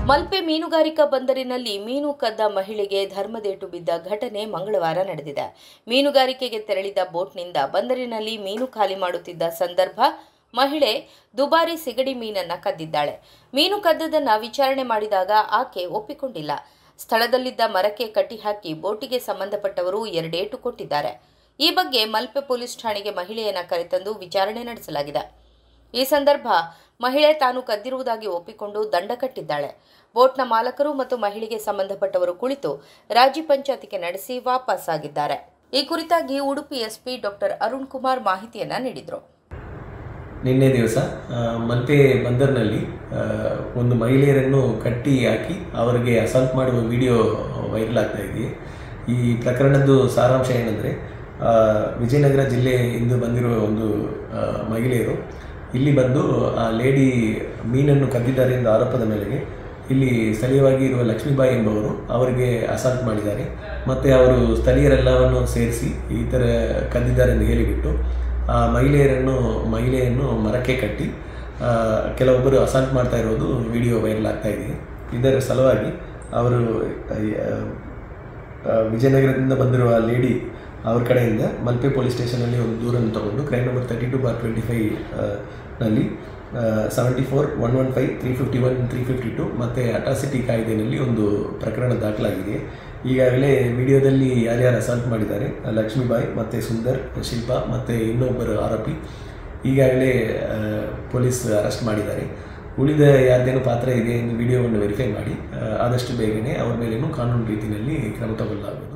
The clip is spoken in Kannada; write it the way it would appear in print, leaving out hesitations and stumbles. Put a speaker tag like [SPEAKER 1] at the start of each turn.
[SPEAKER 1] ಮಲ್ಪೆ ಮೀನುಗಾರಿಕಾ ಬಂದರಿನಲ್ಲಿ ಮೀನು ಕದ್ದ ಮಹಿಳೆಗೆ ಧರ್ಮದೇಟು ಬಿದ್ದ ಘಟನೆ ಮಂಗಳವಾರ ನಡೆದಿದೆ. ಮೀನುಗಾರಿಕೆಗೆ ತೆರಳಿದ ಬೋಟ್ನಿಂದ ಬಂದರಿನಲ್ಲಿ ಮೀನು ಖಾಲಿ ಮಾಡುತ್ತಿದ್ದ ಸಂದರ್ಭ ಮಹಿಳೆ ದುಬಾರಿ ಸಿಗಡಿ ಮೀನನ್ನ ಕದ್ದಿದ್ದಾಳೆ. ಮೀನು ಕದ್ದದನ್ನ ವಿಚಾರಣೆ ಮಾಡಿದಾಗ ಆಕೆ ಒಪ್ಪಿಕೊಂಡಿಲ್ಲ. ಸ್ಥಳದಲ್ಲಿದ್ದ ಮರಕ್ಕೆ ಕಟ್ಟಿ ಹಾಕಿ ಬೋಟಿಗೆ ಸಂಬಂಧಪಟ್ಟವರು 2 ಏಟು ಕೊಟ್ಟಿದ್ದಾರೆ. ಈ ಬಗ್ಗೆ ಮಲ್ಪೆ ಪೊಲೀಸ್ ಠಾಣೆಗೆ ಮಹಿಳೆಯನ್ನ ಕರೆತಂದು ವಿಚಾರಣೆ ನಡೆಸಲಾಗಿದೆ. ಈ ಸಂದರ್ಭ ಮಹಿಳೆ ತಾನು ಕದ್ದಿರುವುದಾಗಿ ಒಪ್ಪಿಕೊಂಡು ದಂಡ ಕಟ್ಟಿದ್ದಾಳೆ. ಬೋಟ್ನ ಮಾಲಕರು ಮತ್ತು ಮಹಿಳೆಗೆ ಸಂಬಂಧಪಟ್ಟವರು ಕುಳಿತು ರಾಜಿ ಪಂಚಾಯಿತಿ ನಡೆಸಿ ವಾಪಸ್ಸಾಗಿದ್ದಾರೆ. ಈ ಕುರಿತಾಗಿ ಉಡುಪಿ ಎಸ್ಪಿ ಡಾಕ್ಟರ್ ಅರುಣ್ ಕುಮಾರ್ ಮಾಹಿತಿಯನ್ನ ನೀಡಿದರು.
[SPEAKER 2] ನಿನ್ನೆ ದಿವಸ ಮಲ್ಪೆ ಬಂದರ್ನಲ್ಲಿ ಒಂದು ಮಹಿಳೆಯರನ್ನು ಕಟ್ಟಿ ಹಾಕಿ ಅವರಿಗೆ ಅಸಾಲ್ಟ್ ಮಾಡುವ ವಿಡಿಯೋ ವೈರಲ್ ಆಗ್ತಾ ಇದೆ. ಈ ಪ್ರಕರಣದ್ದು ಸಾರಾಂಶ ಏನಂದರೆ, ವಿಜಯನಗರ ಜಿಲ್ಲೆಯಿಂದ ಬಂದಿರುವ ಒಂದು ಮಹಿಳೆಯರು ಇಲ್ಲಿ ಬಂದು ಆ ಲೇಡಿ ಮೀನನ್ನು ಕದ್ದಿದ್ದಾರೆ ಎಂಬ ಆರೋಪದ ಮೇರೆಗೆ ಇಲ್ಲಿ ಸ್ಥಳೀಯವಾಗಿ ಇರುವ ಲಕ್ಷ್ಮೀಬಾಯಿ ಎಂಬವರು ಅವರಿಗೆ ಅಸಾಲ್ಟ್ ಮಾಡಿದ್ದಾರೆ. ಮತ್ತು ಅವರು ಸ್ಥಳೀಯರೆಲ್ಲವನ್ನು ಸೇರಿಸಿ ಈ ಥರ ಕದ್ದಿದ್ದಾರೆ ಎಂದು ಹೇಳಿಬಿಟ್ಟು ಆ ಮಹಿಳೆಯನ್ನು ಮರಕ್ಕೆ ಕಟ್ಟಿ ಕೆಲವೊಬ್ಬರು ಅಸಾಲ್ಟ್ ಮಾಡ್ತಾ ಇರೋದು ವಿಡಿಯೋ ವೈರಲ್ ಆಗ್ತಾ ಇದೆ. ಇದರ ಸಲುವಾಗಿ ಅವರು ವಿಜಯನಗರದಿಂದ ಬಂದಿರುವ ಲೇಡಿ ಅವ್ರ ಕಡೆಯಿಂದ ಮಲ್ಪೆ ಪೊಲೀಸ್ ಸ್ಟೇಷನಲ್ಲಿ ಒಂದು ದೂರನ್ನು ತಗೊಂಡು ಕ್ರೈಮ್ ನಂಬರ್ 32/25 ನಲ್ಲಿ 74, 115, 351, 352 ಮತ್ತು ಅಟ್ರಾಸಿಟಿ ಕಾಯ್ದೆಯಲ್ಲಿ ಒಂದು ಪ್ರಕರಣ ದಾಖಲಾಗಿದೆ. ಈಗಾಗಲೇ ವಿಡಿಯೋದಲ್ಲಿ ಯಾರ್ಯಾರು ಅಸಾಲ್ಟ್ ಮಾಡಿದ್ದಾರೆ, ಲಕ್ಷ್ಮೀಬಾಯಿ ಮತ್ತು ಸುಂದರ್, ಶಿಲ್ಪಾ ಮತ್ತು ಇನ್ನೊಬ್ಬರು ಆರೋಪಿ ಈಗಾಗಲೇ ಪೊಲೀಸ್ ಅರೆಸ್ಟ್ ಮಾಡಿದ್ದಾರೆ. ಉಳಿದ ಯಾರ್ದೇನೋ ಪಾತ್ರ ಇದೆ ಎಂದು ವಿಡಿಯೋವನ್ನು ವೆರಿಫೈ ಮಾಡಿ ಆದಷ್ಟು ಬೇಗನೆ ಅವ್ರ ಮೇಲೇನೂ ಕಾನೂನು ರೀತಿಯಲ್ಲಿ ಕ್ರಮ ತಗೊಳ್ಳಲಾಗುವುದು.